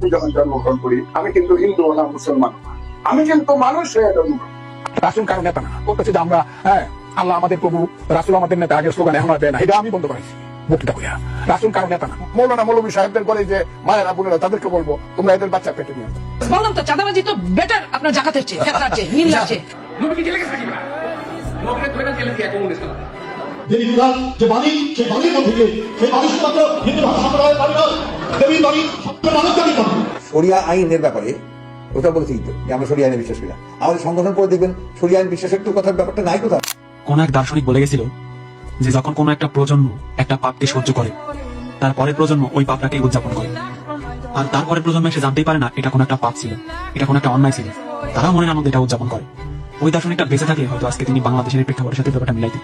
যখন জন্মগ্রহণ করি আমি কিন্তু হিন্দু না মুসলমান, আমি কিন্তু মানুষ হয়ে জন্মগ্রহণ। রাসুল কারো নেতা না, বলতেছে যে আমরা আল্লাহ আমাদের প্রভু, রাসুল আমাদের নেতা, আগের স্লোগান এখন আর দেয় না, এটা আমি বন্ধ করেছি বক্তৃতা করিয়া। রাসুল কারো নেতা না। মৌলানা মৌলভী সাহেবদের বলে যে মায়েরা বোনেরা তাদেরকে বলবো তোমরা এদের বাচ্চা পেটে নিয়ে আসো। বললাম তো চাঁদাবাজি তো বেটার আপনার জাকাতের চেয়ে, ফেতরার চেয়ে, মিল্লার চেয়ে। যে বিধান, যে বাণী, সেই বাণীর মধ্যে দিয়ে সেই বাণী শুধুমাত্র হিন্দু ধর্ম সম্প্রদায়ের বাণী নয়, দেবীর বাণী, সকল মানুষ জাতির বাণী। শরিয়া আইনের ব্যাপারে ওটা বলেছি যে আমরা শরিয়া আইনে বিশ্বাস করি না। আমাদের সংগঠন করে দেখবেন শরিয়া আইন বিশ্বাসের তো কথার ব্যাপারটা নাই কোথাও। কোন এক দার্শনিক বলে গেছিল যে যখন কোন একটা প্রজন্ম একটা পাপকে সহ্য করে, তারপরের প্রজন্ম ওই পাপটাকে উদযাপন করে, আর তারপরে প্রজন্ম এসে জানতেই পারে না এটা কোন একটা পাপ ছিল, এটা কোন একটা অন্যায় ছিল, তারা মনের আনন্দে এটা উদযাপন করে। ওই দার্শনিকটা বেঁচে থাকলে হয়তো আজকে তিনি বাংলাদেশের প্রেক্ষাপটের সাথে ব্যাপারটা মিলাইতেন।